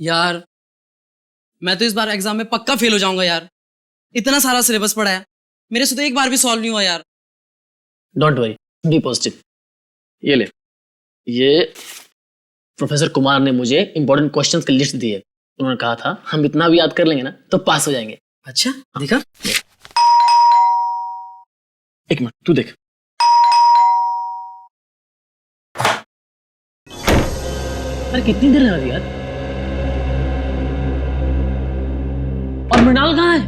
यार मैं तो इस बार एग्जाम में पक्का फेल हो जाऊंगा यार। इतना सारा सिलेबस पढ़ा है, मेरे से तो एक बार भी सॉल्व नहीं हुआ यार। Don't worry, be positive. ये ले, ये प्रोफेसर कुमार ने मुझे इंपॉर्टेंट क्वेश्चंस की लिस्ट दी है। उन्होंने कहा था हम इतना भी याद कर लेंगे ना तो पास हो जाएंगे। अच्छा देखा? एक मिनट तू देख। अरे कितनी देर लगा दी यार। और मृणाल कहाँ है?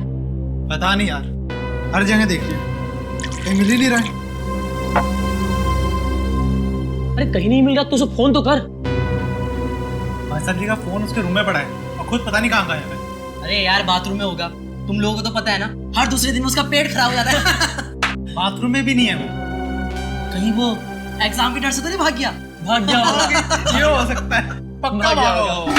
पता नहीं यार, हर जगह देख लिया, कहीं मिल ही नहीं रहा है। अरे कहीं नहीं मिल रहा तो उसे फोन तो कर। भाई साहब जी का फोन उसके रूम में पड़ा है और खुद पता नहीं कहाँ गायब है। अरे यार बाथरूम में होगा, तुम लोगों को तो पता है ना, हर दूसरे दिन उसका पेट खराब हो जाता है। बाथरूम में भी नहीं है वो। कहीं वो एग्जाम की डर से तो नहीं भाग गया? भाग गया। ये हो सकता है, पक्का भागा होगा।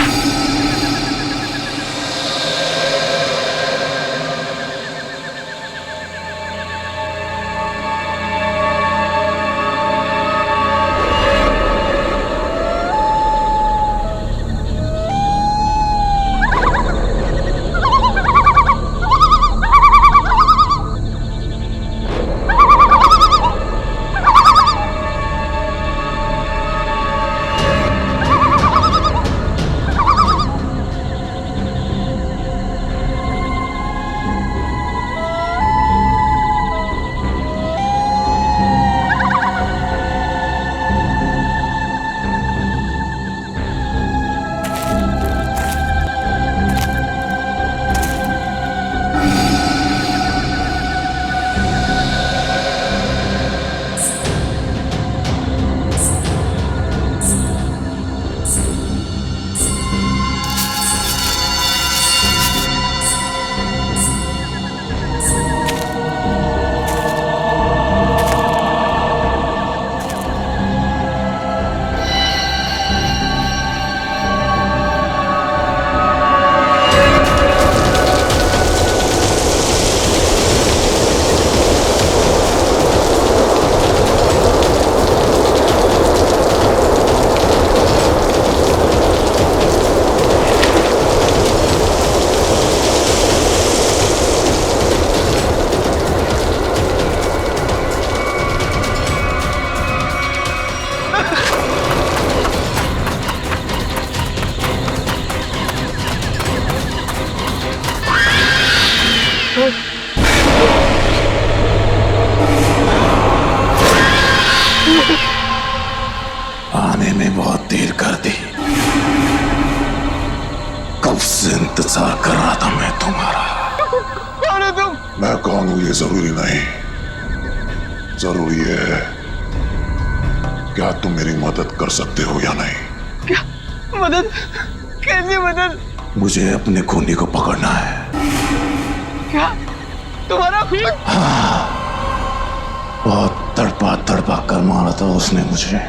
आने में बहुत देर कर दी। कब से इंतजार कर रहा था मैं तुम्हारा। कौन हो तुम? मैं कौन हूं ये जरूरी नहीं, जरूरी है क्या तुम मेरी मदद कर सकते हो या नहीं। क्या मदद? कैसी मदद? मुझे अपने खूनी को पकड़ना है। क्या तुम्हारा खून? हाँ, बहुत तड़पा तड़पा कर मारा था उसने मुझे।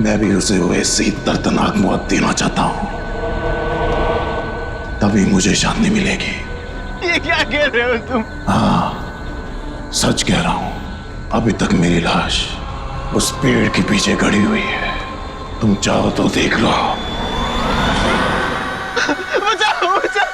मैं भी उसे वैसी दर्दनाक मौत देना चाहता हूं, तभी मुझे शांति मिलेगी। ये क्या कह रहे हो तुम? हाँ, सच कह रहा हूं। अभी तक मेरी लाश उस पेड़ के पीछे गड़ी हुई है, तुम चाहो तो देख लो। बचाओ बचाओ।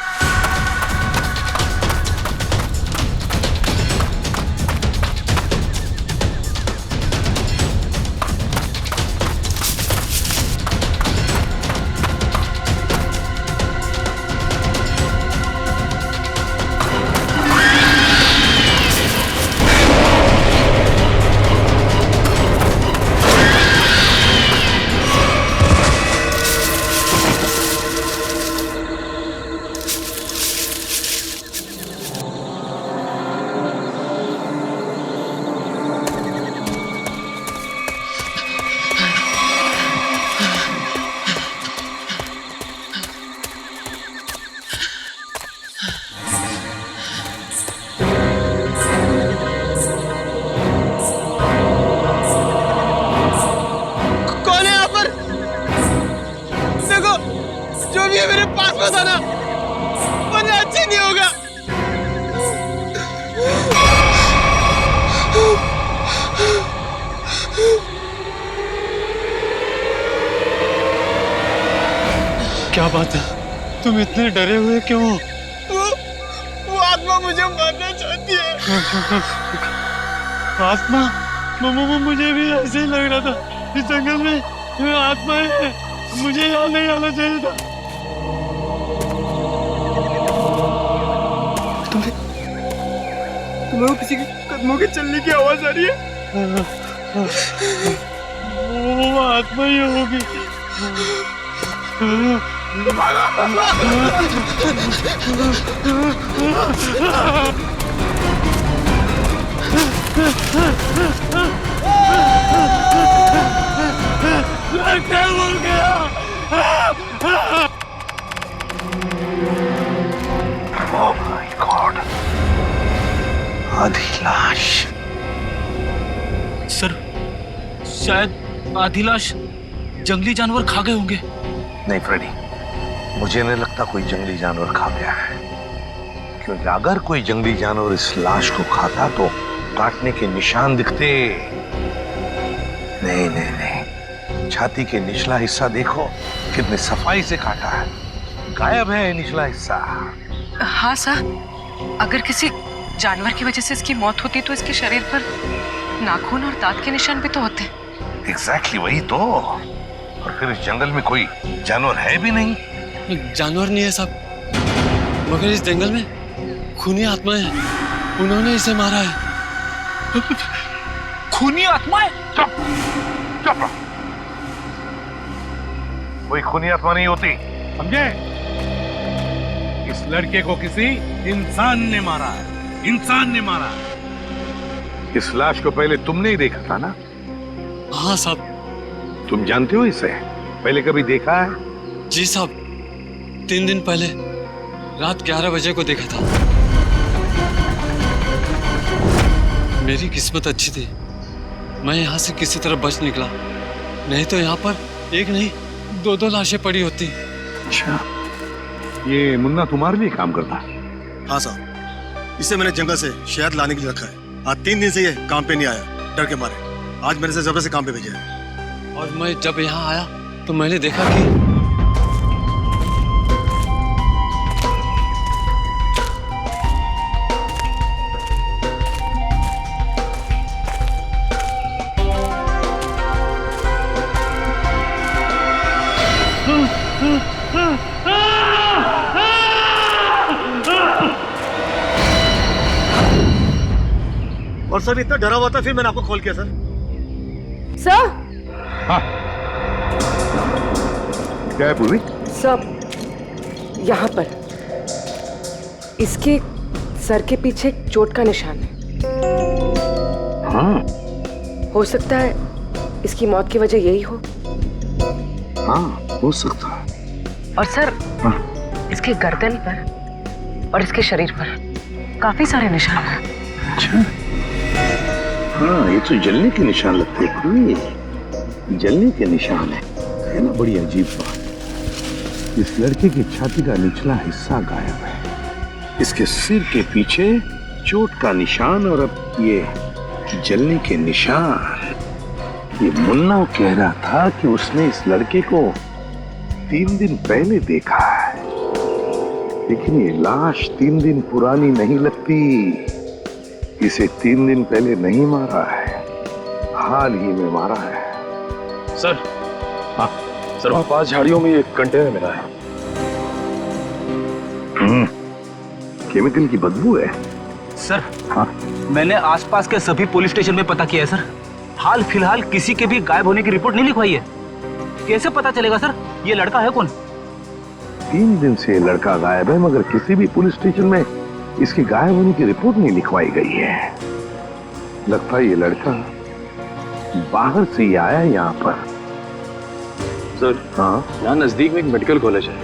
क्या बात है, तुम इतने डरे हुए क्यों हो? वो आत्मा मुझे मारना चाहती है। आत्मा? मुझे भी ऐसे ही लग रहा था, इस जंगल में आत्मा है, मुझे यहाँ नहीं आना चाहिए था। तुम्हें वो किसी के कदमों के चलने की आवाज आ रही है? वो आत्मा ही होगी। क्या हो गया? Oh my God! आधी लाश। सर, शायद आधी लाश जंगली जानवर खा गए होंगे। नहीं फ्रेडी, मुझे नहीं लगता कोई जंगली जानवर खा गया है, क्योंकि अगर कोई जंगली जानवर इस लाश को खाता तो काटने के निशान दिखते। नहीं नहीं नहीं, छाती के निचला हिस्सा देखो, कितनी सफाई से काटा है, गायब है निचला हिस्सा। हाँ सर, अगर किसी जानवर की वजह से इसकी मौत होती तो इसके शरीर पर नाखून और दांत के निशान भी तो होते। एग्जैक्टली वही तो। और फिर इस जंगल में कोई जानवर है भी नहीं। जानवर नहीं है साहब, मगर इस जंगल में खूनी आत्माएं हैं, उन्होंने इसे मारा है। खूनी आत्माएं? चुप चुप, कोई खूनी आत्मा नहीं होती, समझे? इस लड़के को किसी इंसान ने मारा है, इंसान ने मारा है। इस लाश को पहले तुमने ही देखा था ना? हाँ साहब। तुम जानते हो इसे? पहले कभी देखा है? जी साहब, 3 दिन पहले रात 11 बजे को देखा था। मेरी किस्मत अच्छी थी, मैं यहाँ से किसी तरह बच निकला, नहीं तो यहाँ पर एक नहीं 2 लाशें पड़ी होती। अच्छा, ये मुन्ना तुम्हारे लिए काम करता? हाँ साहब, इसे मैंने जंगल से शहद लाने के लिए रखा है। आज 3 दिन से ये काम पे नहीं आया, डर के मारे। आज मैंने इसे जबरदस्ती काम पे भेजा है। और मैं जब यहाँ आया तो मैंने देखा कि और सर इतना डरा हुआ था, फिर मैंने आपको कॉल किया सर। सर, क्या है पूरी? सर, यहाँ पर इसके सर के पीछे एक चोट का निशान है। हाँ हो सकता है इसकी मौत की वजह यही हो। हाँ, हो सकता है। और सर, इसके गर्दन पर और इसके शरीर पर काफी सारे निशान हैं। अच्छा, हाँ, ये तो जलने के निशान लगते हैं पूरी, जलने के निशान है ना? बड़ी अजीब बात। इस लड़के की छाती का निचला हिस्सा गायब है, इसके सिर के पीछे चोट का निशान, और अब ये जलने के निशान। ये मुन्ना कह रहा था कि उसने इस लड़के को 3 दिन पहले देखा है, लेकिन ये लाश 3 दिन पुरानी नहीं लगती। इसे 3 दिन पहले नहीं मारा है, हाल ही में मारा है। सर, हाँ सर, वहाँ पास झाड़ियों में एक कंटेनर मिला है। केमिकल की बदबू है सर। हाँ, मैंने आसपास के सभी पुलिस स्टेशन में पता किया है सर, हाल फिलहाल किसी के भी गायब होने की रिपोर्ट नहीं लिखवाई है। कैसे पता चलेगा सर ये लड़का है कौन? 3 दिन से ये लड़का गायब है, मगर किसी भी पुलिस स्टेशन में इसके गायब होने की रिपोर्ट नहीं लिखवाई गई है। लगता है ये लड़का बाहर से ही आया है यहाँ पर। सर, हाँ, यहाँ नजदीक में एक मेडिकल कॉलेज है,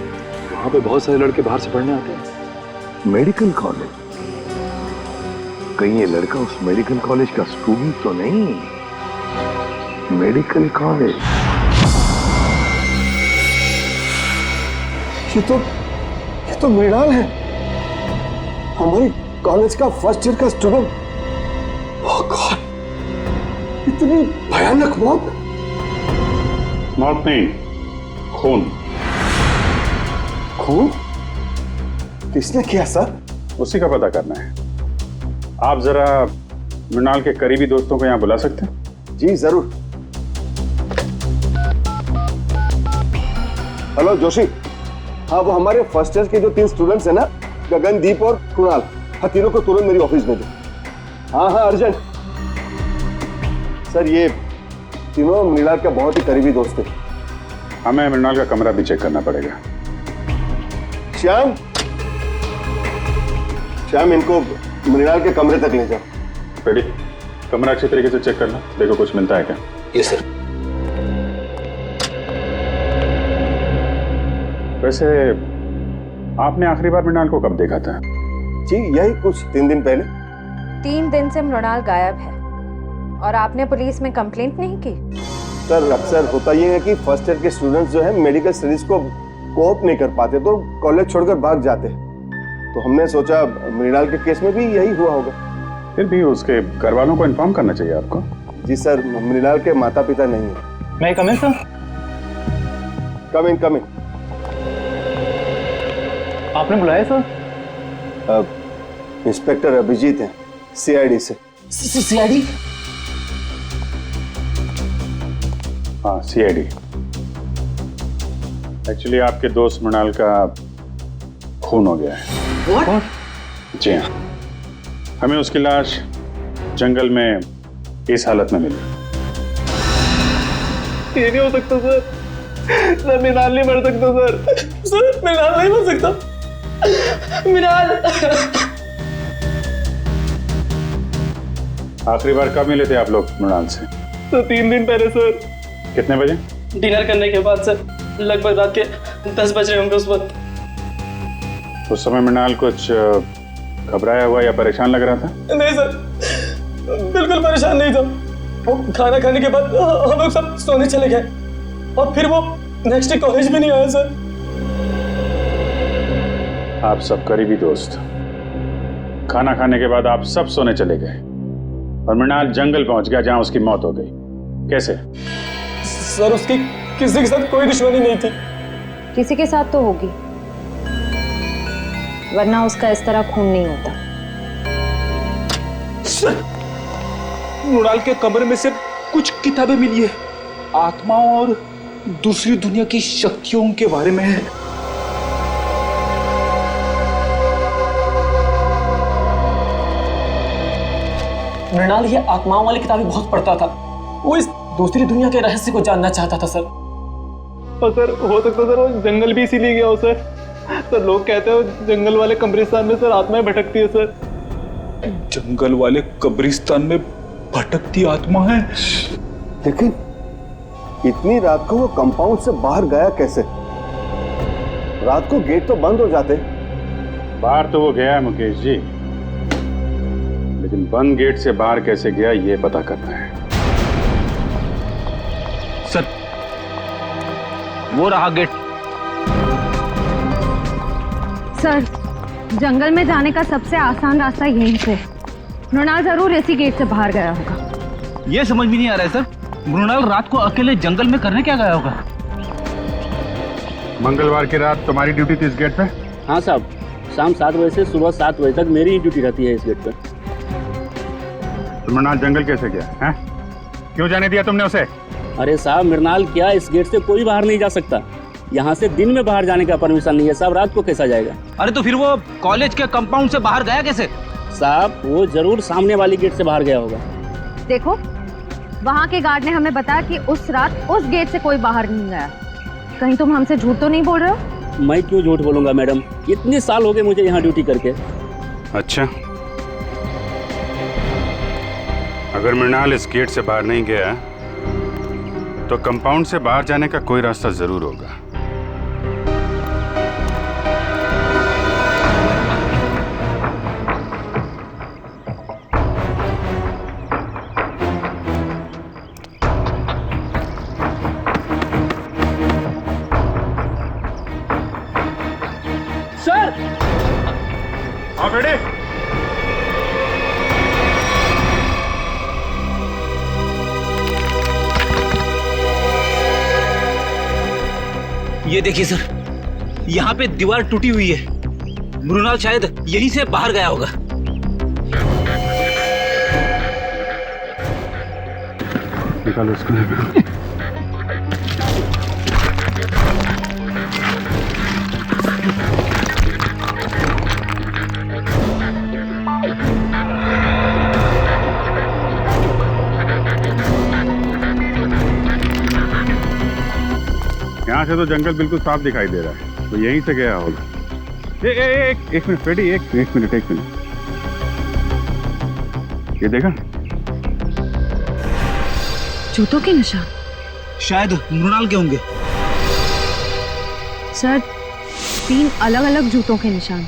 वहाँ पे बहुत सारे लड़के बाहर से पढ़ने आते हैं। Medical college? कहीं ये लड़का उस मेडिकल कॉलेज का स्टूडेंट तो नहीं? मेडिकल कॉलेज, ये तो मृणाल है, हमारे कॉलेज का फर्स्ट ईयर का स्टूडेंट। ओह गॉड, इतनी भयानक मौत। मौत नहीं, खून। खून? किसने किया सर? उसी का पता करना है। आप जरा मृणाल के करीबी दोस्तों को यहाँ बुला सकते हैं? जी जरूर। हेलो जोशी। हाँ, वो हमारे फर्स्ट ईयर के जो 3 स्टूडेंट्स हैं ना, गगनदीप और कुणाल, हाँ तीनों को तुरंत मेरी ऑफिस में दो। हाँ हाँ अर्जेंट। सर ये तीनों मृणाल के बहुत ही करीबी दोस्त हैं। हमें मृणाल का कमरा भी चेक करना पड़ेगा। श्याम, श्याम इनको मृणाल के कमरे तक ले जाओ। रेडी? कमरा अच्छी तरीके से चेक करना, देखो कुछ मिलता है क्या। Yes sir. वैसे आपने आखिरी बार मृणाल को कब देखा था? जी यही कुछ 3 दिन पहले। 3 दिन से मृणाल गायब है और आपने पुलिस में कंप्लेंट नहीं की? सर अक्सर होता ये है कि फर्स्ट ईयर के स्टूडेंट्स जो है मेडिकल स्टडीज को कोप नहीं कर पाते तो कॉलेज छोड़कर भाग जाते हैं, तो हमने सोचा मृणाल के केस में भी यही हुआ होगा। फिर भी उसके घर वालों को इन्फॉर्म करना चाहिए आपको। जी सर, मृणाल के माता पिता नहीं है। मैं कम इन सर? कम इन, कम इन। आपने बुलाया सर? इंस्पेक्टर अभिजीत हैं, सीआईडी से। सीआईडी? हाँ सीआईडी। एक्चुअली आपके दोस्त मृणाल का खून हो गया है। What? जी हाँ, हमें उसकी लाश जंगल में इस हालत में मिली। ये नहीं हो सकता सर। सर मृणाल नहीं मर सकता सर। सर मृणाल नहीं मर सकता। मृणाल। आखिरी बार कब मिले थे आप लोग मृणाल से? सर 3 दिन पहले सर। कितने बजे? डिनर करने के बाद सर, लगभग रात के 10 बज रहे होंगे उस वक्त। उस समय मृणाल कुछ घबराया हुआ या परेशान लग रहा था? नहीं सर, बिल्कुल परेशान नहीं था। वो खाना खाने के बाद हम लोग सब सोने चले गए और फिर वो नेक्स्ट डे कॉलेज में नहीं आया सर। आप सब करीबी दोस्त, खाना खाने के बाद आप सब सोने चले गए और मृणाल जंगल पहुंच गया जहां उसकी मौत हो गई। कैसे? सर उसकी किसी के साथ कोई दुश्मनी नहीं थी। किसी के साथ तो होगी, वरना उसका इस तरह खून नहीं होता। सर मृणाल के कमरे में से कुछ किताबें मिली है, आत्माओं और दूसरी दुनिया की शक्तियों के बारे में है। मृणाल ये आत्माओं वाली किताबें बहुत पढ़ता था। वो इस दूसरी दुनिया के रहस्य को जानना चाहता था सर। और सर हो सकता सर वो जंगल भी इसीलिए गया हो सर। सर लोग कहते हैं जंगल वाले कब्रिस्तान में सर आत्माएं भटकती है सर। जंगल वाले कब्रिस्तान में भटकती आत्मा है? लेकिन इतनी रात को वो कंपाउंड से बाहर गया कैसे? रात को गेट तो बंद हो जाते। बाहर तो वो गया मुकेश जी, लेकिन बंद गेट से बाहर कैसे गया ये पता करना है। सर वो रहा गेट। सर जंगल में जाने का सबसे आसान रास्ता यहीं से। मृणाल जरूर इसी गेट से बाहर गया होगा। ये समझ में नहीं आ रहा है सर, मृणाल रात को अकेले जंगल में करने क्या गया होगा? मंगलवार की रात तुम्हारी ड्यूटी थी इस गेट पे? हाँ साहब, शाम 7 बजे से सुबह 7 बजे तक मेरी ही ड्यूटी रहती है इस गेट पे। तो मृणाल जंगल कैसे गया है? क्यों जाने दिया तुमने उसे? अरे साहब, मृणाल क्या, इस गेट से कोई बाहर नहीं जा सकता। यहाँ से दिन में बाहर जाने का परमिशन नहीं है साहब, रात को कैसा जाएगा? अरे तो फिर वो कॉलेज के कंपाउंड से बाहर गया कैसे? साहब वो जरूर सामने वाली गेट से बाहर गया होगा। देखो वहाँ के गार्ड ने हमें बताया कि उस रात उस गेट से कोई बाहर नहीं गया। कहीं तुम हमसे झूठ तो नहीं बोल रहे हो? मैं क्यों झूठ बोलूंगा मैडम, इतने साल हो गए मुझे यहाँ ड्यूटी करके। अच्छा, अगर मृणाल इस गेट से बाहर नहीं गया तो कंपाउंड से बाहर जाने का कोई रास्ता जरूर होगा। सर हाँ बेटे, ये देखिए सर, यहाँ पे दीवार टूटी हुई है। मृणाल शायद यहीं से बाहर गया होगा। निकालो इसको। यहाँ से तो जंगल बिल्कुल साफ दिखाई दे रहा है, तो यहीं से गया होगा। एक मिनट फ्रेडी, एक मिनट। ये देखा? जूतों के निशान। शायद मृणाल के होंगे। सर 3 अलग अलग जूतों के निशान।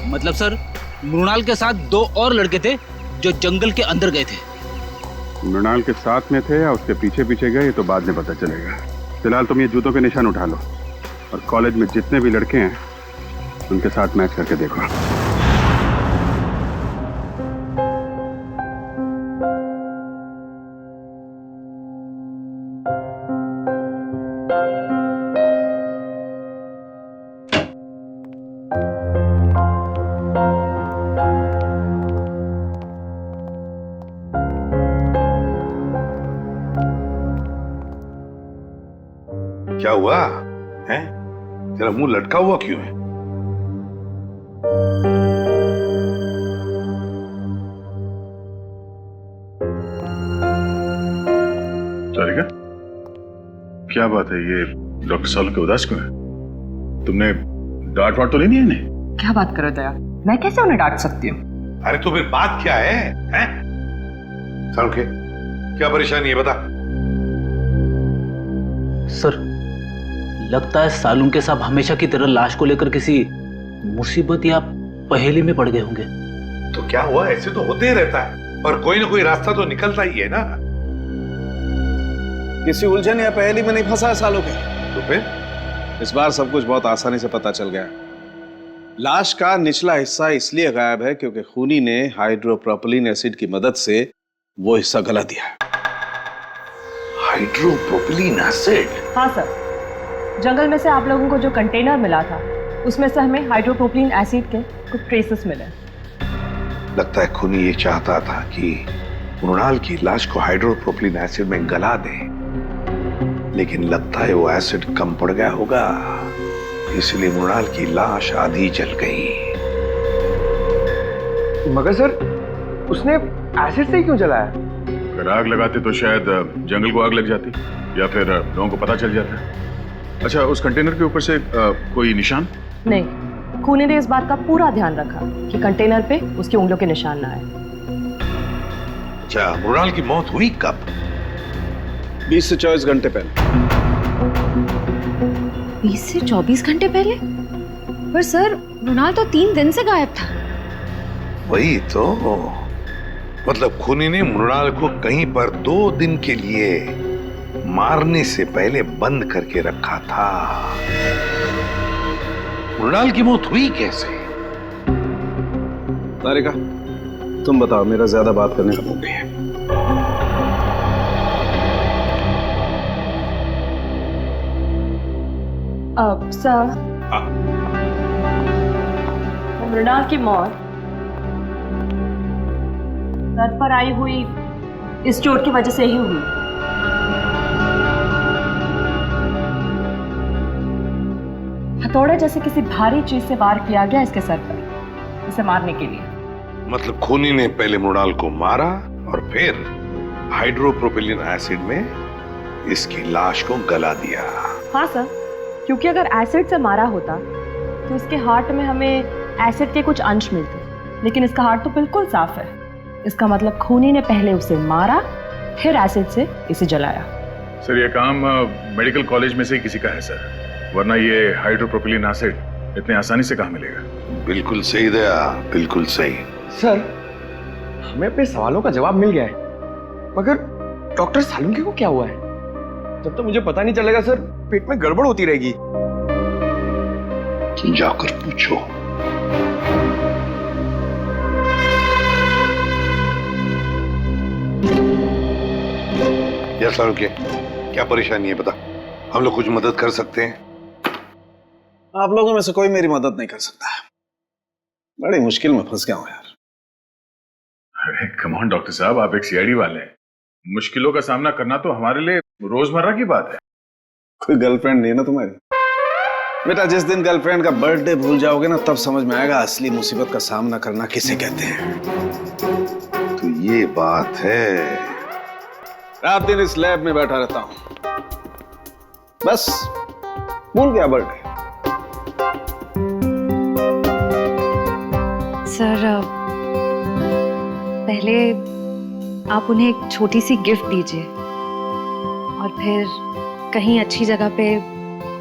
मतलब सर मृणाल के साथ 2 और लड़के थे जो जंगल के अंदर गए थे। मृणाल के साथ में थे या उसके पीछे पीछे गए, ये तो बाद में पता चलेगा। फिलहाल तुम ये जूतों के निशान उठा लो और कॉलेज में जितने भी लड़के हैं उनके साथ मैच करके देखो। क्या हुआ है? तेरा मुंह लटका हुआ क्यों है? सारिका, क्या बात है? ये डॉक्टर सालू के उदास क्यों है? तुमने डांट वाट तो नहीं दी इन्हें? क्या बात करो दया, मैं कैसे उन्हें डांट सकती हूँ? अरे तो फिर बात क्या है? सालू के क्या परेशानी है, बता। सर लगता है सालुंके साहब हमेशा की तरह लाश को लेकर किसी मुसीबत या पहेली में पड़ गए होंगे। तो क्या हुआ? ऐसे तो होते ही रहता है, और कोई ना कोई रास्ता तो निकलता ही है ना। किसी उलझन या पहेली में नहीं फंसा है सालों के। तो फिर इस बार सब कुछ बहुत आसानी से पता चल गया। लाश का निचला हिस्सा इसलिए गायब है क्योंकि खूनी ने हाइड्रोप्रोपिलीन एसिड की मदद से वो हिस्सा गला दिया। हाइड्रोप्रोपिलीन एसिड? हाँ सर, जंगल में से आप लोगों को जो कंटेनर मिला था उसमें से हमें हाइड्रोप्रोपिलीन एसिड के कुछ ट्रेसेस मिले। लगता है खूनी ये चाहता था कि मृणाल की लाश को हाइड्रोप्रोपिलीन एसिड में गला दे, लेकिन लगता है वो एसिड कम पड़ गया होगा, इसलिए मृणाल की लाश आधी जल गई। मगर सर उसने एसिड से ही क्यों जलाया? अगर आग लगाते तो शायद जंगल को आग लग जाती या फिर लोगों को पता चल जाता। अच्छा, उस कंटेनर के ऊपर से कोई निशान? नहीं, खूनी ने इस बात का पूरा ध्यान रखा कि कंटेनर पे उसकी उंगलियों के निशान ना आए। अच्छा, मृणाल की मौत हुई कब? 20 से 24 घंटे पहले। 20 से 24 घंटे पहले? पर सर मृणाल तो 3 दिन से गायब था। वही तो, मतलब खूनी ने मृणाल को कहीं पर 2 दिन के लिए मारने से पहले बंद करके रखा था। मृणाल की मौत हुई कैसे? तारिका, तुम बताओ, मेरा ज्यादा बात करने का मौका है। सर, मृणाल की मौत सर पर आई हुई इस चोट की वजह से ही हुई। हथौड़े जैसे किसी भारी चीज से वार किया गया इसके सर पर, इसे मारने के लिए। मतलब खूनी ने पहले मृणाल को मारा और फिर हाइड्रोप्रोपिलीन एसिड में इसकी लाश को गला दिया। हाँ सर, क्योंकि अगर एसिड से मारा होता तो इसके हार्ट में हमें एसिड के कुछ अंश मिलते, लेकिन इसका हार्ट तो बिल्कुल साफ है। इसका मतलब खूनी ने पहले उसे मारा, फिर एसिड से इसे जलाया। सर ये काम मेडिकल कॉलेज में से ही किसी का है सर, वरना ये हाइड्रोप्रोपिलीन एसिड इतने आसानी से कहाँ मिलेगा? बिल्कुल सही दया, बिल्कुल सही। सर, हमें अपने सवालों का जवाब मिल गया है, मगर डॉक्टर सालुंके को क्या हुआ है? जब तक मुझे पता नहीं चलेगा सर, पेट में गड़बड़ होती रहेगी। जाकर पूछो। या सालुंके, क्या परेशानी है बता, हम लोग कुछ मदद कर सकते हैं? आप लोगों में से कोई मेरी मदद नहीं कर सकता। बड़ी मुश्किल में फंस गया हूं यार। अरे कम ऑन डॉक्टर साहब, आप एक सीआईडी वाले हैं। मुश्किलों का सामना करना तो हमारे लिए रोजमर्रा की बात है। कोई गर्लफ्रेंड नहीं है ना तुम्हारी? बेटा, जिस दिन गर्लफ्रेंड का बर्थडे भूल जाओगे ना, तब समझ में आएगा असली मुसीबत का सामना करना किसे कहते हैं। तो ये बात है। रात दिन इस लैब में बैठा रहता हूं, बस भूल गया बर्थडे। सर, पहले आप उन्हें एक छोटी सी गिफ्ट दीजिए और फिर कहीं अच्छी जगह पे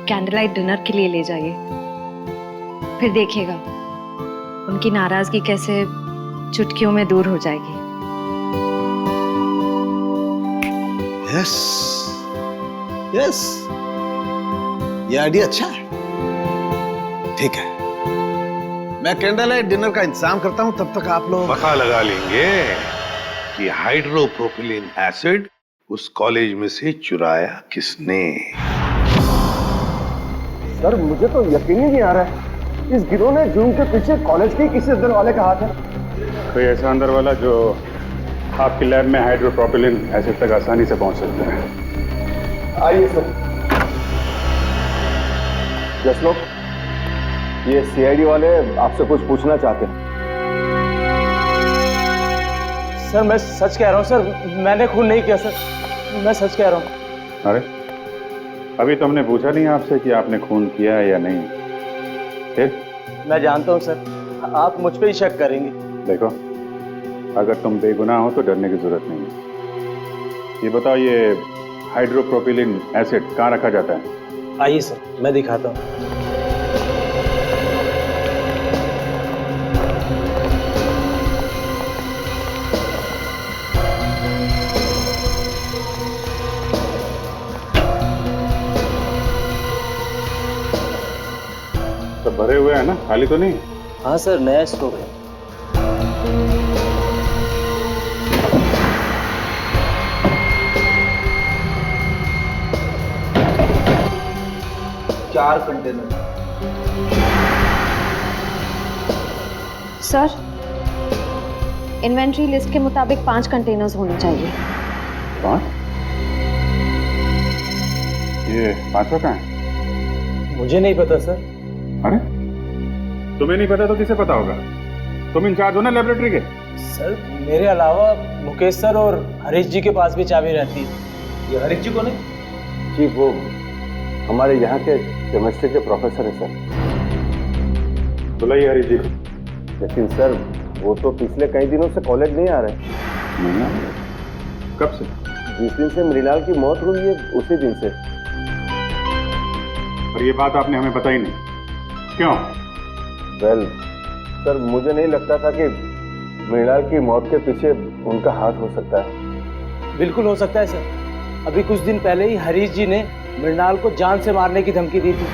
कैंडल लाइट डिनर के लिए ले जाइए। फिर देखिएगा उनकी नाराजगी कैसे चुटकियों में दूर हो जाएगी। यस यस, ये आइडिया अच्छा है। ठीक है, मैं कैंडल लाइट डिनर का इंतजाम करता हूं, तब तक आप लोग पता लगा लेंगे कि हाइड्रोप्रोपिलीन एसिड उस कॉलेज में से चुराया किसने। सर, मुझे तो यकीन ही नहीं आ रहा है, इस गिरोह ने जूम के पीछे कॉलेज के किसी अंदर वाले का हाथ है। कोई ऐसा अंदर वाला जो आपकी लैब में हाइड्रोप्रोपिलीन एसिड तक आसानी से पहुंच सकता है। आइए सर। जस लोग, ये सीआईडी वाले आपसे कुछ पूछना चाहते हैं। सर, मैं सच कह रहा हूँ सर, मैंने खून नहीं किया सर, मैं सच कह रहा हूँ। अरे, अभी तो हमने पूछा नहीं आपसे कि आपने खून किया है या नहीं। फिर मैं जानता हूँ सर, आप मुझ पे ही शक करेंगे। देखो, अगर तुम बेगुनाह हो तो डरने की जरूरत नहीं है। ये बताओ, ये हाइड्रोप्रोपिलीन एसिड कहाँ रखा जाता है? आइए सर, मैं दिखाता हूँ। सब भरे हुए हैं ना, खाली तो नहीं? हाँ सर, नया स्टॉक है। चार कंटेनर। सर, इन्वेंट्री लिस्ट के मुताबिक 5 कंटेनर्स होने चाहिए। 5? ये 5वां कहाँ है? मुझे नहीं पता सर। अरे, तुम्हें नहीं पता तो किसे पता होगा? तुम इंचार्ज हो ना लेबोरेटरी के। सर, मेरे अलावा मुकेश सर और हरीश जी के पास भी चाबी रहती है। ये हरीश जी कौन है? जी, वो हमारे यहाँ के केमिस्ट्री के प्रोफेसर है सर। बुलाइए हरीश जी को। लेकिन सर, वो तो पिछले कई दिनों से कॉलेज नहीं आ रहे। नहीं आ रहे? कब से? जिस दिन से मृणाल की मौत हुई है, उसी दिन से। और ये बात आपने हमें बताई नहीं, क्यों? वेल सर, मुझे नहीं लगता था कि मृणाल की मौत के पीछे उनका हाथ हो सकता है। बिल्कुल हो सकता है सर। अभी कुछ दिन पहले ही हरीश जी ने मृणाल को जान से मारने की धमकी दी थी।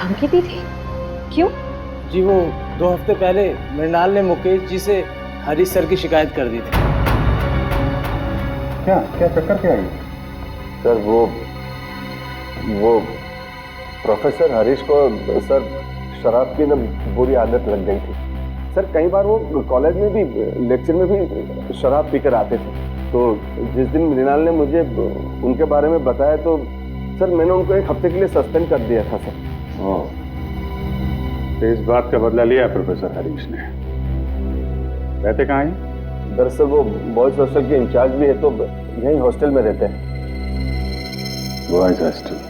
धमकी दी थी? क्यों? जी, वो 2 हफ्ते पहले मृणाल ने मुकेश जी से हरीश सर की शिकायत कर दी थी। क्या क्या चक्कर क्या है? सर, वो प्रोफेसर हरीश को सर शराब की न बुरी आदत लग गई थी। सर, कई बार वो कॉलेज में भी, लेक्चर में भी शराब पीकर आते थे। तो जिस दिन मृणाल ने मुझे उनके बारे में बताया तो सर, मैंने उनको 1 हफ्ते के लिए सस्पेंड कर दिया था सर। तो इस बात का बदला लिया प्रोफेसर हरीश ने। रहते कहाँ हैं? दरअसल वो बॉयज हॉस्टल के इंचार्ज भी है, तो यहीं हॉस्टल में रहते हैं। Boys hostel.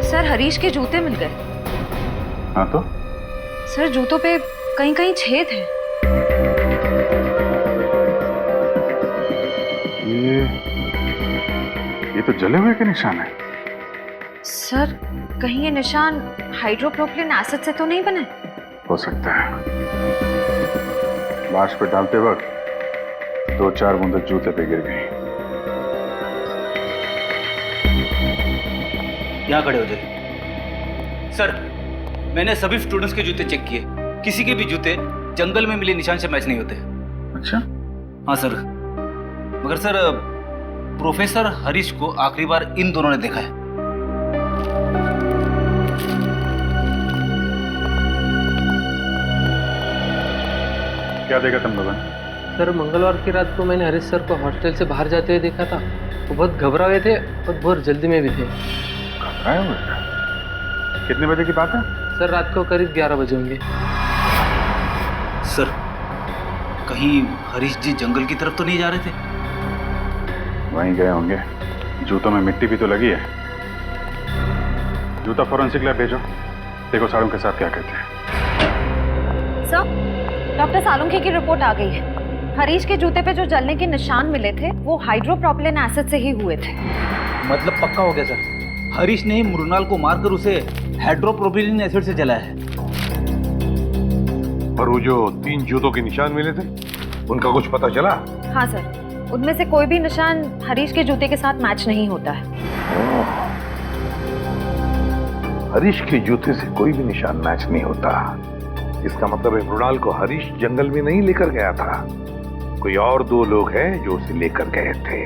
सर, हरीश के जूते मिल गए। हाँ तो? सर, जूतों पे कहीं कहीं छेद है। तो जले हुए के निशान है। सर कहीं ये निशान हाइड्रोप्रोपिलीन एसिड से तो नहीं बने? हो सकता है। लाश पे डालते वक्त 2-4 बूंदें जूते पे गिर गई। यहाँ खड़े हो जाइए। सर मैंने सभी स्टूडेंट्स के जूते चेक किए, किसी के भी जूते जंगल में मिले निशान से मैच नहीं होते। अच्छा? हाँ सर, मगर सर प्रोफेसर हरीश को आखिरी बार इन दोनों ने देखा है। क्या देखा तुम लोगों ने? सर मंगलवार की रात को मैंने हरीश सर को हॉस्टल से बाहर जाते हुए देखा था। वो बहुत घबरा हुए थे और बहुत जल्दी में भी थे। घबराए हुए थे? कितने बजे की बात है? सर रात को करीब 11 बजे होंगे। सर कहीं हरीश जी जंगल की तरफ तो नहीं जा रहे थे? वहीं गए होंगे। जूतों में मिट्टी भी तो लगी है। जूता फॉरेंसिक लैब भेजो, देखो साड़ों के साथ क्या कहते हैं। सर डॉक्टर सालुंखे की रिपोर्ट आ गई है। हरीश के जूते पे जो जलने के निशान मिले थे वो हाइड्रोप्रोपिलीन एसिड से ही हुए थे। मतलब पक्का हो गया सर, हरीश ने ही मृणाल को मारकर उसे हाइड्रोप्रोपिलीन एसिड से जलाया है। और वो जो 3 जूतों के निशान मिले थे उनका कुछ पता चला? हाँ सर, उनमें से कोई भी निशान हरीश के जूते के साथ मैच नहीं होता है। हरीश के जूते से कोई भी निशान मैच नहीं होता। इसका मतलब है मृणाल को हरीश जंगल में नहीं लेकर गया था, कोई और 2 लोग हैं जो उसे लेकर गए थे।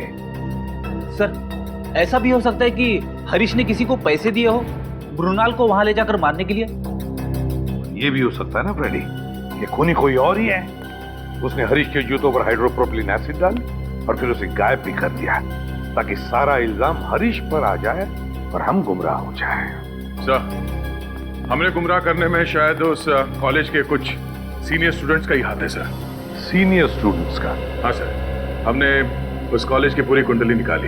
सर ऐसा भी हो सकता है कि हरीश ने किसी को पैसे दिए हो मृणाल को वहां ले जाकर मारने के लिए। ये भी हो सकता है ना फ्रेडी, ये खूनी कोई और ही है। उसने हरीश के जूतों पर हाइड्रोप्रोपिलीन एसिड डाली और फिर उसे गायब भी कर दिया ताकि सारा इल्जाम हरीश पर आ जाए और हम गुमराह हो जाए। सर हमने गुमराह करने में शायद उस कॉलेज के कुछ सीनियर स्टूडेंट्स का ही हाथ है सर। सीनियर स्टूडेंट्स का? हाँ सर, हमने उस कॉलेज की पूरी कुंडली निकाली।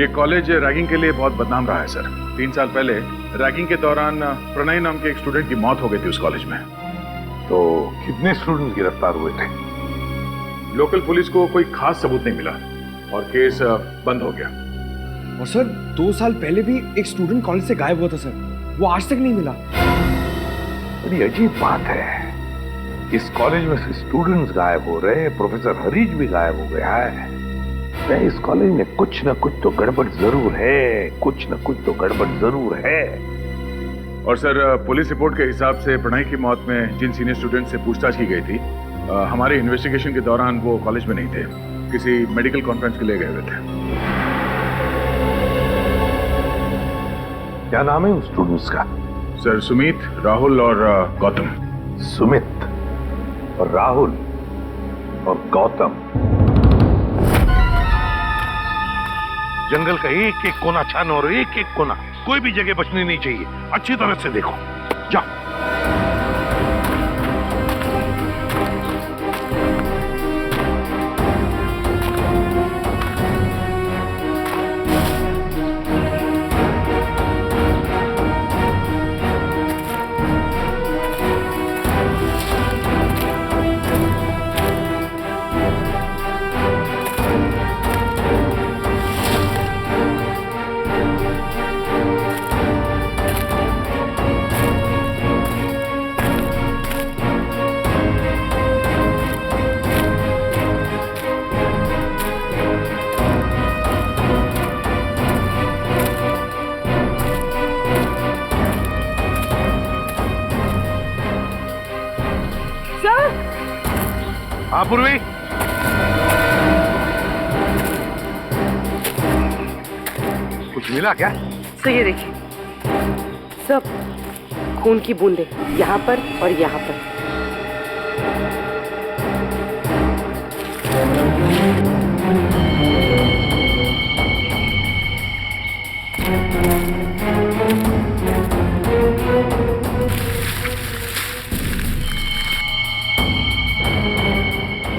ये कॉलेज रैगिंग के लिए बहुत बदनाम रहा है सर। 3 साल पहले रैगिंग के दौरान प्रणय नाम के एक स्टूडेंट की मौत हो गई थी उस कॉलेज में। तो कितने स्टूडेंट्स गिरफ्तार हुए थे? लोकल पुलिस को कोई खास सबूत नहीं मिला और केस बंद हो गया। और सर 2 साल पहले भी एक स्टूडेंट कॉलेज से गायब हुआ था सर, वो आज तक नहीं मिला। बड़ी अजीब बात है, इस कॉलेज में से स्टूडेंट्स गायब हो रहे हैं, प्रोफेसर हरीश भी गायब हो गया है। इस कॉलेज में कुछ न कुछ तो गड़बड़ जरूर है, कुछ न कुछ तो गड़बड़ जरूर है। और सर पुलिस रिपोर्ट के हिसाब से प्रणय की मौत में जिन सीनियर स्टूडेंट से पूछताछ की गई थी, हमारे इन्वेस्टिगेशन के दौरान वो कॉलेज में नहीं थे, किसी मेडिकल कॉन्फ्रेंस के लिए गए हुए थे। क्या नाम है उन स्टूडेंट्स का? सर सुमित, राहुल और गौतम। सुमित और राहुल और गौतम। जंगल का एक एक कोना छानो और एक एक कोना, कोई भी जगह बचनी नहीं चाहिए। अच्छी तरह से देखो, जाओ। हाँ पूर्वी, कुछ मिला क्या? तो ये देखिए सब खून की बूंदें यहाँ पर और यहाँ पर।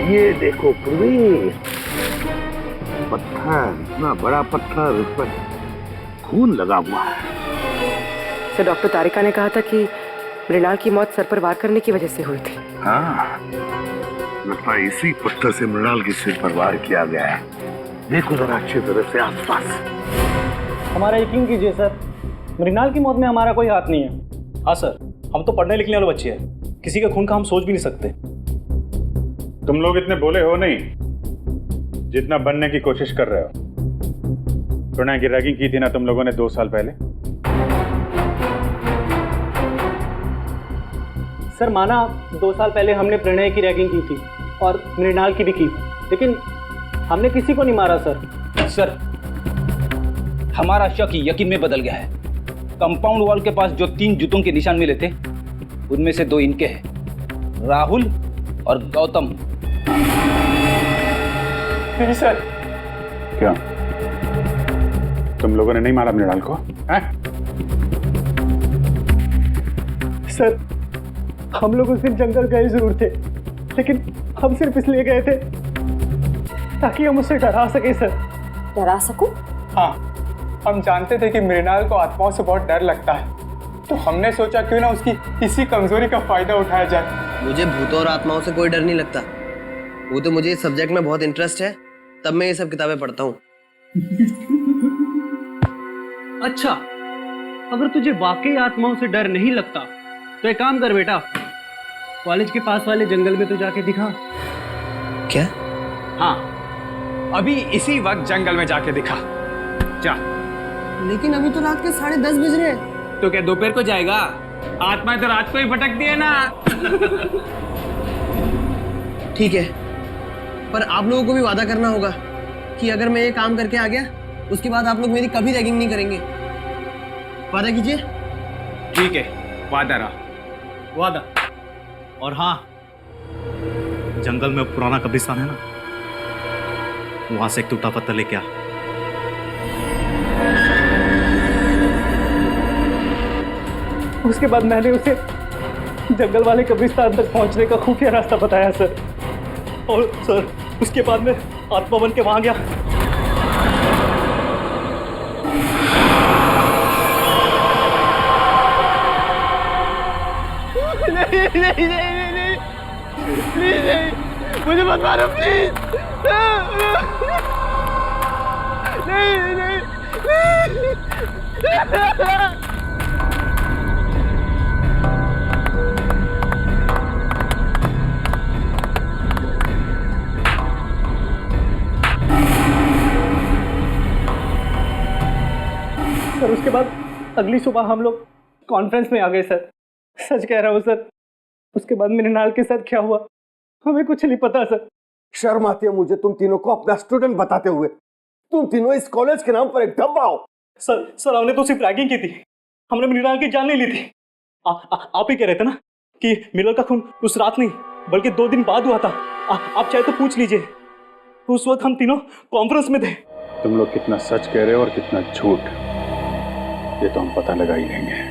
ये देखो पूर्वी, पत्थर, इतना बड़ा पत्थर, उस पर खून लगा हुआ है। तो डॉक्टर तारिका ने कहा था कि मृणाल की मौत सर पर वार करने की वजह से हुई थी। हाँ, लगता है इसी पत्थर से मृणाल के सिर पर वार किया गया है। देखो जरा अच्छी तरह से आसपास। हमारा यकीन कीजिए सर, मृणाल की मौत में हमारा कोई हाथ नहीं है। हाँ सर, हम तो पढ़ने लिखने वाले बच्चे हैं, किसी के खून का हम सोच भी नहीं सकते। तुम लोग इतने बोले हो नहीं जितना बनने की कोशिश कर रहे हो। प्रणय की रैगिंग की थी ना तुम लोगों ने 2 साल पहले। सर माना 2 साल पहले हमने प्रणय की रैगिंग की थी और मृणाल की भी की, लेकिन हमने किसी को नहीं मारा सर। सर हमारा शक यकीन में बदल गया है। कंपाउंड वॉल के पास जो 3 जूतों के निशान मिले थे उनमें से 2 इनके हैं, राहुल और गौतम। नहीं सर। क्या तुम लोगों ने नहीं मारा मृणाल को? हैं? सर हम लोग उस दिन जंगल गए जरूर थे, लेकिन हम सिर्फ इसलिए गए थे ताकि हम उसे डरा सके सर। डरा सकूं? हाँ, हम जानते थे कि मृणाल को आत्माओं से बहुत डर लगता है, तो हमने सोचा क्यों ना उसकी इसी कमजोरी का फायदा उठाया जाए। मुझे भूतों और आत्माओं से कोई डर नहीं लगता। वो तो मुझे इस सब्जेक्ट में बहुत इंटरेस्ट है, तब मैं ये सब किताबें पढ़ता हूँ। अच्छा, अगर तुझे वाकई आत्माओं से डर नहीं लगता तो एक काम कर बेटा, कॉलेज के पास वाले जंगल में तो जाके दिखा। क्या? हाँ, अभी इसी वक्त जंगल में जाके दिखा जा। लेकिन अभी तो रात के 10:30 बज रहे हैं। तो क्या दोपहर को जाएगा? आत्माएं तो रात को ही भटकती है ना। ठीक है, पर आप लोगों को भी वादा करना होगा कि अगर मैं ये काम करके आ गया उसके बाद आप लोग मेरी कभी रैगिंग नहीं करेंगे। वादा कीजिए। ठीक है, वादा रहा। वादा। और हाँ, जंगल में पुराना कब्रिस्तान है ना, वहां से एक टूटा पत्थर लेके आ। उसके बाद मैंने उसे जंगल वाले कब्रिस्तान तक पहुंचने का खुफिया रास्ता बताया सर, और सर उसके बाद मैं आत्मा बन के वहां गया। नहीं नहीं नहीं नहीं प्लीज नहीं, मुझे मत मारो प्लीज। नहीं नहीं सर उसके बाद अगली सुबह हम लोग कॉन्फ्रेंस में आ गए सर। सच कह रहा हूँ सर, उसके बाद मृणाल के साथ क्या हुआ हमें कुछ नहीं पता सर। शर्म आती है मुझे तुम तीनों को अपना स्टूडेंट बताते हुए। तुम तीनों इस कॉलेज के नाम पर एक डब्बा हो। सर हमने तो सिर्फ रैगिंग की थी, हमने मृणाल की जान नहीं ली थी। आप ही कह रहे थे ना कि मृणाल का खून उस रात नहीं बल्कि 2 दिन बाद हुआ था। आप चाहे तो पूछ लीजिए, उस वक्त हम तीनों कॉन्फ्रेंस में थे। तुम लोग कितना सच कह रहे हो और कितना झूठ, ये तो हम पता लगा ही लेंगे।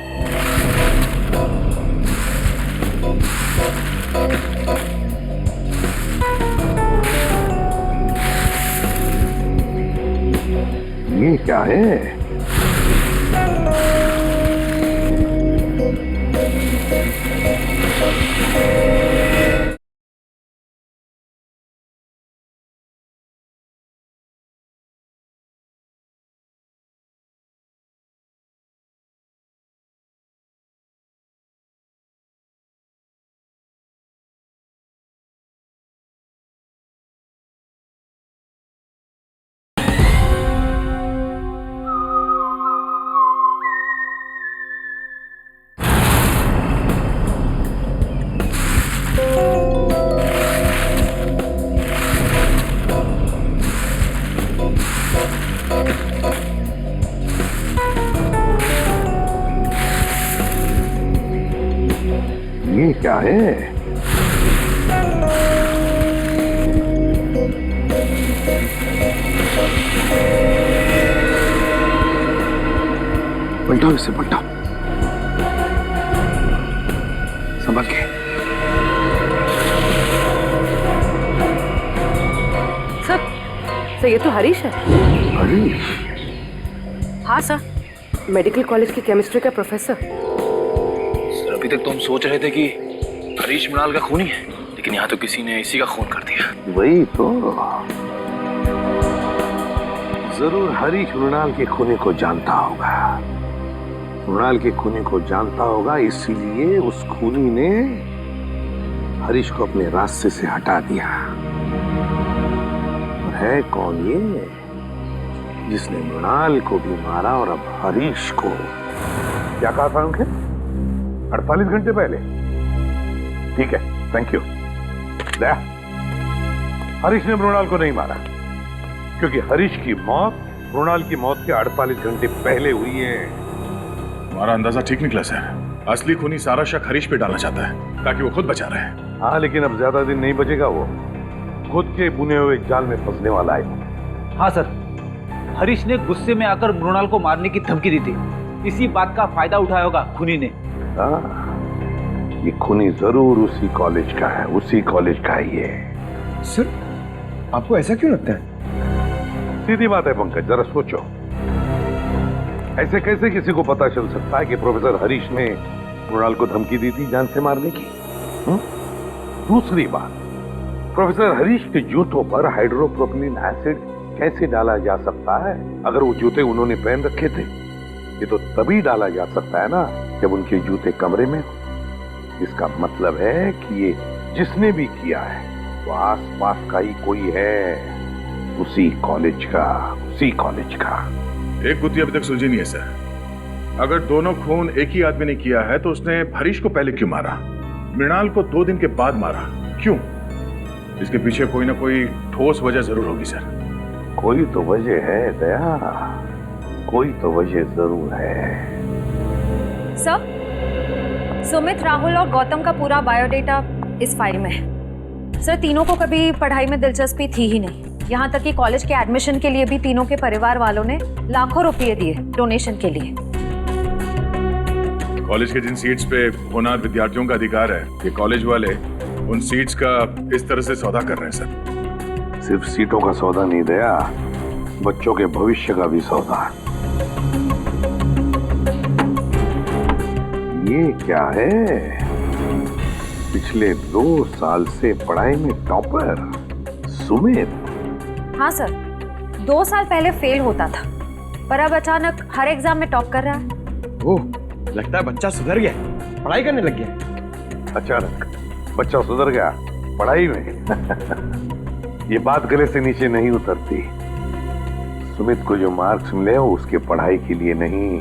ये क्या है? ये क्या है? पलटाओ इसे, पलटाओ संभल के। सर ये तो हरीश है। हरीश? हाँ सर, मेडिकल कॉलेज की केमिस्ट्री का प्रोफेसर। सर अभी तक तो हम सोच रहे थे कि हरीश मृणाल का खूनी है, लेकिन यहाँ तो किसी ने इसी का खून कर दिया। वही तो, जरूर हरीश मृणाल के खूनी को जानता होगा। मृणाल के खूनी को जानता होगा, इसीलिए उस खूनी ने हरीश को अपने रास्ते से हटा दिया। और है कौन ये जिसने मृणाल को भी मारा और अब हरीश को? क्या कहा था उनके? 48 घंटे पहले। ठीक है, थैंक यू। दया, हरीश ने मृणाल को नहीं मारा, क्योंकि हरीश की मौत मृणाल की मौत के 48 घंटे पहले हुई है। हमारा अंदाजा ठीक निकला सर। असली खूनी सारा शक हरीश पे डालना चाहता है ताकि वो खुद बचा रहे। हाँ, लेकिन अब ज्यादा दिन नहीं बचेगा, वो खुद के बुने हुए जाल में फंसने वाला है। हाँ सर, हरीश ने गुस्से में आकर मृणाल को मारने की धमकी दी थी। इसी बात का फायदा उठाया होगा खूनी ने। हाँ, ये खूनी जरूर उसी कॉलेज का है, उसी कॉलेज का है ये। सर, आपको ऐसा क्यों लगता है? सीधी बात है पंकज, जरा सोचो। ऐसे कैसे किसी को पता चल सकता है कि प्रोफेसर हरीश ने मृणाल को धमकी दी थी जान से मारने की? दूसरी बात, प्रोफेसर हरीश के जूतों पर हाइड्रोप्रोपिलीन एसिड कैसे डाला जा सकता है? अगर वो जूते उन्होंने पहन रखे थे, ये तो तभी डाला जा सकता है ना जब उनके जूते कमरे में हो। इसका मतलब है कि ये जिसने भी किया है वो आसपास का ही कोई है, उसी कॉलेज का, उसी कॉलेज का। एक गुत्थी अभी तक सुलझी नहीं है सर। अगर दोनों खून एक ही आदमी ने किया है तो उसने हरीश को पहले क्यों मारा, मृणाल को 2 दिन के बाद मारा क्यों? इसके पीछे कोई ना कोई ठोस वजह जरूर होगी सर। कोई तो वजह है दया, कोई तो वजह जरूर है। सर, सुमित, राहुल और गौतम का पूरा बायोडेटा इस फाइल में है। सर, तीनों को कभी पढ़ाई में दिलचस्पी थी ही नहीं। यहाँ तक कि कॉलेज के एडमिशन के लिए भी तीनों के परिवार वालों ने लाखों रुपए दिए डोनेशन के लिए। कॉलेज के जिन सीट्स पे होनहार विद्यार्थियों का अधिकार है, ये कॉलेज वाले उन सीट्स का इस तरह से सौदा कर रहे हैं सर। सिर्फ सीटों का सौदा नहीं दया, बच्चों के भविष्य का भी सौदा। ये क्या है? पिछले 2 साल से पढ़ाई में टॉपर सुमित। हाँ सर, 2 साल पहले फेल होता था, पर अब अचानक हर एग्जाम में टॉप कर रहा है। ओह, लगता है बच्चा सुधर गया, पढ़ाई करने लग गया। अचानक बच्चा सुधर गया पढ़ाई में? ये बात गले से नीचे नहीं उतरती। सुमित को जो मार्क्स मिले वो उसके पढ़ाई के लिए नहीं,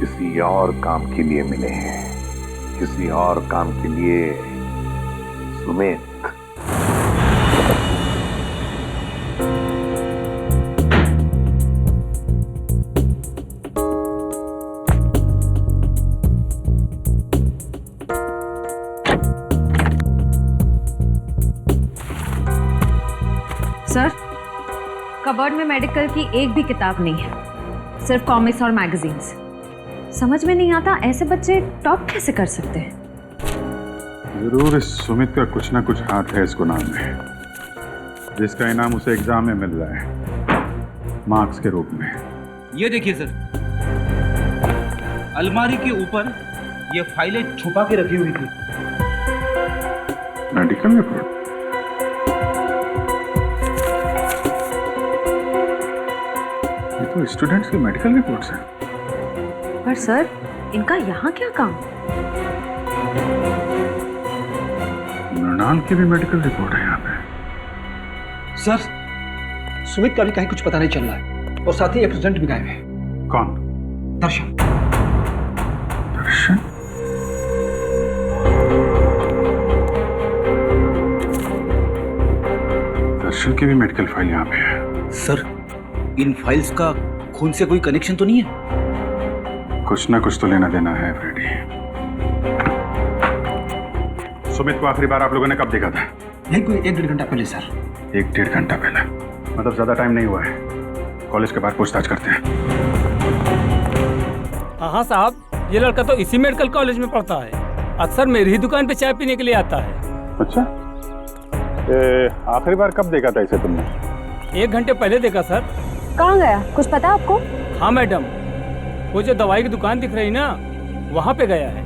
किसी और काम के लिए मिले हैं, किसी और काम के लिए। सुमित, सर, कबर्ड में मेडिकल की एक भी किताब नहीं है, सिर्फ कॉमिक्स और मैगजीन्स। समझ में नहीं आता ऐसे बच्चे टॉप कैसे कर सकते हैं। जरूर इस सुमित का कुछ ना कुछ हाथ है इसको नाम में, जिसका इनाम उसे एग्जाम में मिल रहा है मार्क्स के रूप में। ये देखिए सर, अलमारी के ऊपर ये फाइलें छुपा के रखी हुई थी। Medical report? ये तो स्टूडेंट्स की मेडिकल रिपोर्ट्स हैं। पर सर, इनका यहाँ क्या काम? मृणाल की भी मेडिकल रिपोर्ट है यहाँ पे। सर, सुमित का भी कहीं कुछ पता नहीं चल रहा है, और साथ ही एक स्टूडेंट भी गायब है। कौन? दर्शन। दर्शन? दर्शन की भी मेडिकल फाइल यहाँ पे है। सर, इन फाइल्स का खून से कोई कनेक्शन तो नहीं है? कुछ ना कुछ तो लेना देना है फ्रेडी। सुमित को आखिरी बार आप लोगों ने कब देखा था? यही कोई 1-1.5 घंटा पहले सर। 1-1.5 घंटा पहले? मतलब ज्यादा टाइम नहीं हुआ है। कॉलेज के बाहर पूछताछ करते हैं। हाँ साहब, ये लड़का तो इसी मेडिकल कॉलेज में पढ़ता है। अक्सर मेरी ही दुकान पे चाय पीने के लिए आता है। अच्छा, आखिरी बार कब देखा था इसे तुमने? 1 घंटे पहले देखा सर। कहाँ गया, कुछ पता आपको? हाँ मैडम, वो जो दवाई की दुकान दिख रही ना, वहाँ पे गया है।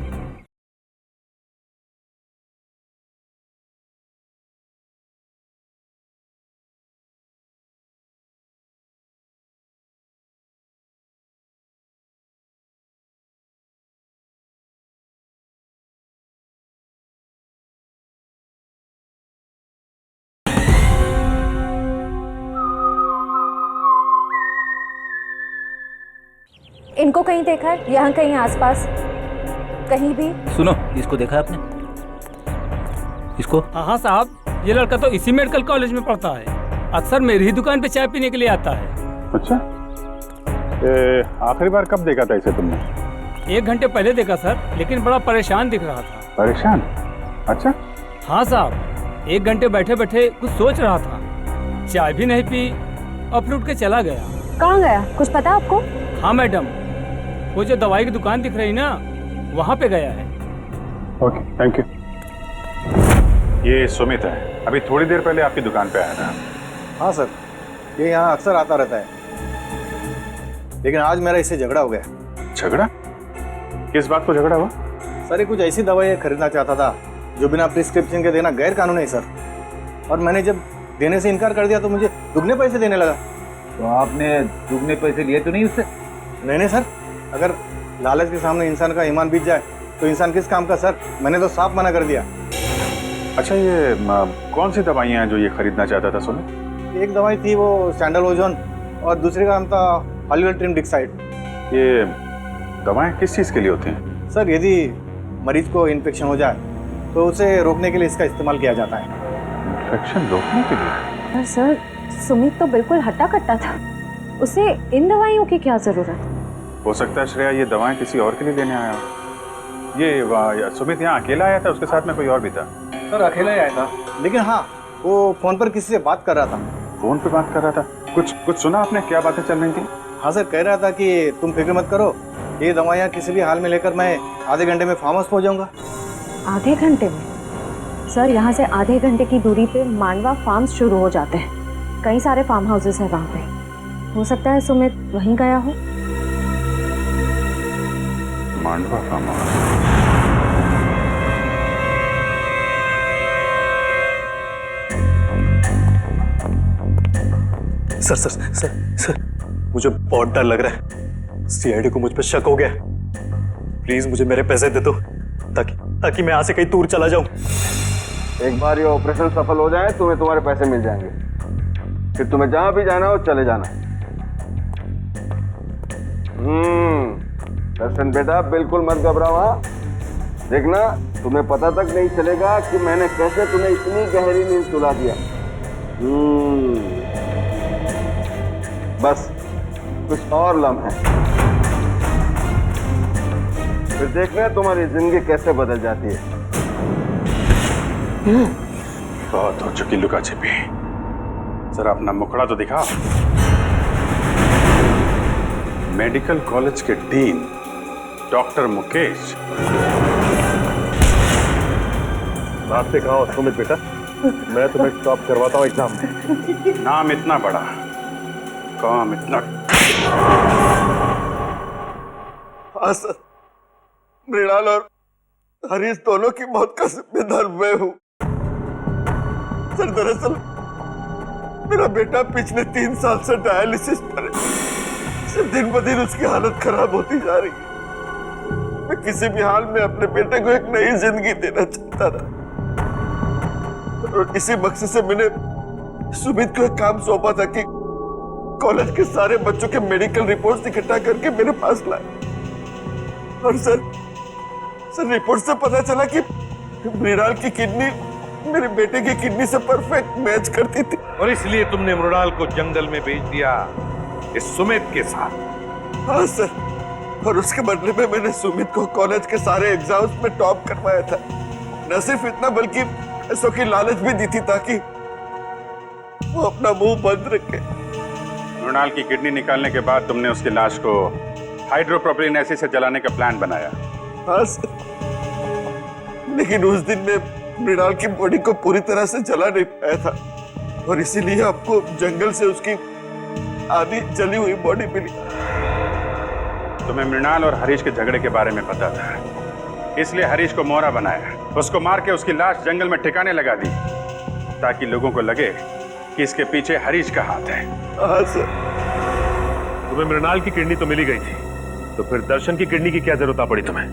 इनको कहीं देखा है? यहाँ कहीं आसपास कहीं भी? सुनो, इसको देखा है आपने? इसको? हाँ साहब, ये लड़का तो इसी मेडिकल कॉलेज में पढ़ता है। अक्सर मेरी ही दुकान पे चाय पीने के लिए आता है। अच्छा, आखिरी बार कब देखा था इसे तुमने? 1 घंटे पहले देखा सर, लेकिन बड़ा परेशान दिख रहा था। परेशान? अच्छा। हाँ साहब, 1 घंटे बैठे बैठे कुछ सोच रहा था, चाय भी नहीं पी और फिर उठ के चला गया। कहाँ गया, कुछ पता आपको? हाँ मैडम, वो जो दवाई की दुकान दिख रही ना, वहाँ पे गया है। Okay, thank you. ये सुमित है, अभी थोड़ी देर पहले आपकी दुकान पे आया था। हाँ सर, ये यहाँ अक्सर आता रहता है, लेकिन आज मेरा इससे झगड़ा हो गया। झगड़ा? किस बात को झगड़ा हुआ? सर, ये कुछ ऐसी दवाई खरीदना चाहता था जो बिना प्रिस्क्रिप्शन के देना गैर कानूनी है सर, और मैंने जब देने से इनकार कर दिया तो मुझे दुगने पैसे देने लगा। तो आपने दुगने पैसे लिए तो नहीं उससे? नहीं सर, अगर लालच के सामने इंसान का ईमान बीत जाए तो इंसान किस काम का सर, मैंने तो साफ मना कर दिया। अच्छा, ये कौन सी दवाइयाँ हैं जो ये खरीदना चाहता था सुमित? एक दवाई थी वो सैंडल ओजोन, और दूसरे का नाम था हॉलीवुड डिक्साइड। ये दवाएं किस चीज़ के लिए होती हैं? सर, यदि मरीज को इन्फेक्शन हो जाए तो उसे रोकने के लिए इसका इस्तेमाल किया जाता है। इन्फेक्शन रोकने के लिए? पर सर, सुमित तो बिल्कुल हट्टा कट्टा था, उसे इन दवाइयों की क्या जरूरत? हो सकता है श्रेया ये दवाएं किसी और के लिए लेने आया हो। ये सुमित यहाँ अकेला आया था, उसके साथ में कोई और भी था? सर, अकेला ही आया था, लेकिन हाँ, वो फोन पर किसी से बात कर रहा था। फोन पे बात कर रहा था? कुछ सुना आपने, क्या बातें चल रही थी? हाँ सर, कह रहा था कि तुम फिक्र मत करो, ये दवाइयाँ किसी भी हाल में लेकर मैं आधे घंटे में फार्म हाउस पहुँच जाऊँगा। आधे घंटे में? सर, यहाँ से आधे घंटे की दूरी पे मांडवा फार्म्स शुरू हो जाते हैं, कई सारे फार्म हाउसेस हैं वहाँ पे। हो सकता है सुमित वहीं गया हो। Mandwa farm house? सर, मुझे बहुत डर लग रहा है। सीआईडी को मुझ पर शक हो गया। प्लीज मुझे मेरे पैसे दे दो, ताकि मैं यहाँ से कहीं दूर चला जाऊं। एक बार ये ऑपरेशन सफल हो जाए तुम्हें तुम्हारे पैसे मिल जाएंगे, फिर तुम्हें जहां भी जाना हो चले जाना। दर्शन बेटा, बिल्कुल मत घबराओ। हाँ, देखना तुम्हें पता तक नहीं चलेगा कि मैंने कैसे तुम्हें इतनी गहरी नींद सुला दिया। बस कुछ और लम्हे, फिर देखना तुम्हारी जिंदगी कैसे बदल जाती है। बहुत हो चुकी लुका छिपी, जरा अपना मुखड़ा तो दिखा। मेडिकल कॉलेज के डीन डॉक्टर मुकेश। बात से कहा सुमित बेटा, मैं तुम्हें टॉप करवाता हूँ एग्जाम में। नाम इतना बड़ा, काम इतना। हाँ सर, मृणाल और हरीश दोनों की मौत का जिम्मेदार मैं हूँ। सर, दरअसल मेरा बेटा पिछले 3 साल से डायलिसिस पर है। दिन ब दिन उसकी हालत खराब होती जा रही है। मैं किसी भी हाल में अपने बेटे को एक नई जिंदगी देना चाहता था, और इसी मकसद से मैंने सुमित को एक काम सौंपा था कि कॉलेज के सारे बच्चों के मेडिकल रिपोर्ट्स इकट्ठा करके मेरे पास लाए। और सर, रिपोर्ट से पता चला कि मृणाल की किडनी मेरे बेटे की किडनी से परफेक्ट मैच करती थी। और इसलिए तुमने मृणाल को जंगल में भेज दिया इस सुमित के साथ? हाँ सर, और उसके बदले में मैंने सुमित को कॉलेज के सारे एग्जाम्स में टॉप करवाया था। न सिर्फ इतना, बल्कि पैसों की लालच भी दी थी ताकि वो अपना मुंह बंद रखे। मृणाल की किडनी निकालने के बाद तुमने उसकी लाश को हाइड्रोप्रोपिलीन एसिड से जलाने का प्लान बनाया? हाँ सर, लेकिन उस दिन में मृणाल की बॉडी को पूरी तरह से जला नहीं पाया था, और इसीलिए आपको जंगल से उसकी आधी जली हुई बॉडी मिली। तुम्हें मृणाल और हरीश के झगड़े के बारे में पता था, इसलिए हरीश को मोहरा बनाया, उसको मार के उसकी लाश जंगल में ठिकाने लगा दी, ताकि लोगों को लगे कि इसके पीछे हरीश का हाथ है। हाँ सर। तुम्हें मृणाल की किडनी तो मिली गई थी, तो फिर दर्शन की किडनी की क्या जरूरत आ पड़ी तुम्हें?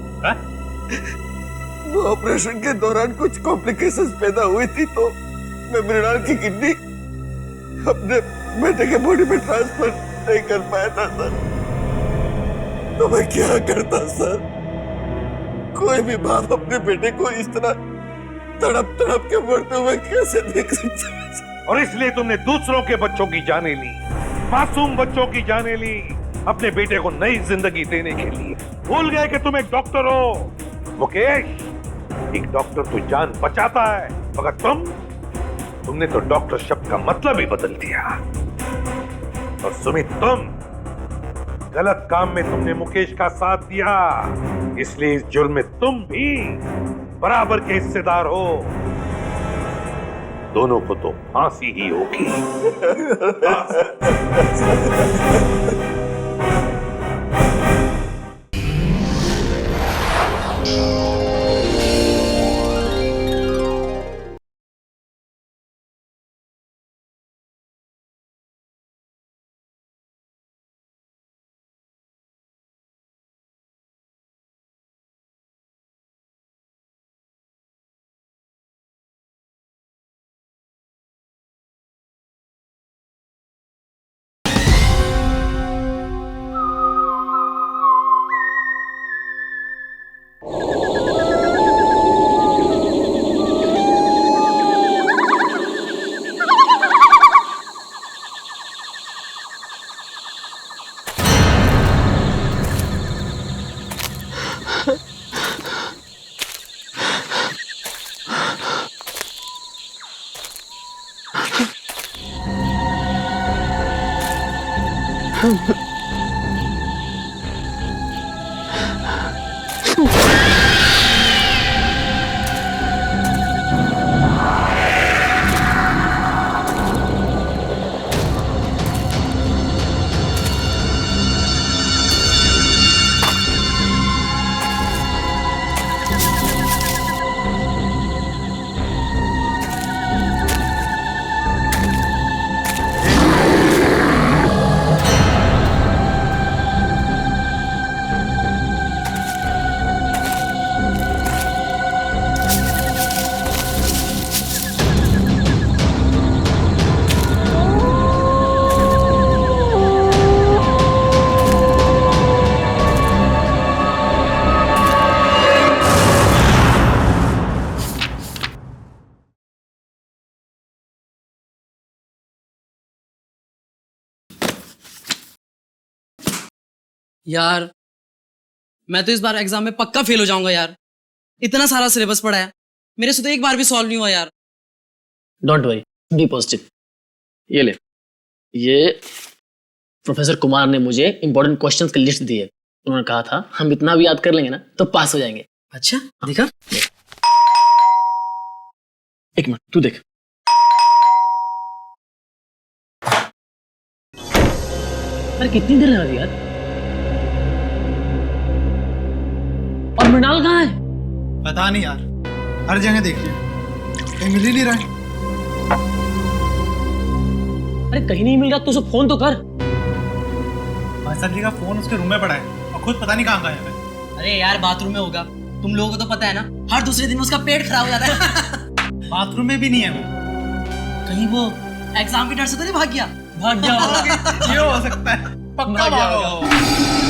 वो ऑपरेशन के दौरान कुछ कॉम्प्लिकेशंस पैदा हुई थी, तो मैं मृणाल की किडनी अपने बेटे के बॉडी में ट्रांसफर नहीं कर पाया था सर। तो मैं क्या करता सर? कोई भी बाप अपने बेटे को इस तरह तड़प तड़प के मरते हुए कैसे देख सकता है? और इसलिए तुमने दूसरों के बच्चों की जानें ली, मासूम बच्चों की जानें ली, अपने बेटे को नई जिंदगी देने के लिए। भूल गए कि तुम एक डॉक्टर हो। मुकेश, एक डॉक्टर तो जान बचाता है, मगर तुमने तो डॉक्टर शब्द का मतलब ही बदल दिया। और सुमित, तुम गलत काम में तुमने मुकेश का साथ दिया, इसलिए इस जुर्म में तुम भी बराबर के हिस्सेदार हो। दोनों को तो फांसी ही होगी। यार मैं तो इस बार एग्जाम में पक्का फेल हो जाऊंगा यार। इतना सारा सिलेबस पड़ा है, मेरे से तो एक बार भी सॉल्व नहीं हुआ यार। Don't worry, be positive. ये ले, ये प्रोफेसर कुमार ने मुझे इंपॉर्टेंट क्वेश्चंस की लिस्ट दी है। उन्होंने कहा था हम इतना भी याद कर लेंगे ना तो पास हो जाएंगे। अच्छा देखा? एक मिनट, तू देख। अरे कितनी देर लगा दी यार। और मृणाल कहाँ है? पता नहीं यार, हर जगह देख लिया, कहीं मिल ही नहीं रहा है। अरे कहीं नहीं मिल रहा तो उसे फोन तो कर। भाई साहब जी का फोन उसके रूम में पड़ा है और खुद पता नहीं कहाँ गायब है। अरे यार बाथरूम में होगा, तुम लोगों को तो पता है ना, हर दूसरे दिन उसका पेट खराब हो जाता है। बाथरूम में भी नहीं है वो। कहीं वो एग्जाम के डर से तो नहीं भाग गया? भाग गया होगा। ये हो सकता है, पक्का भागा होगा।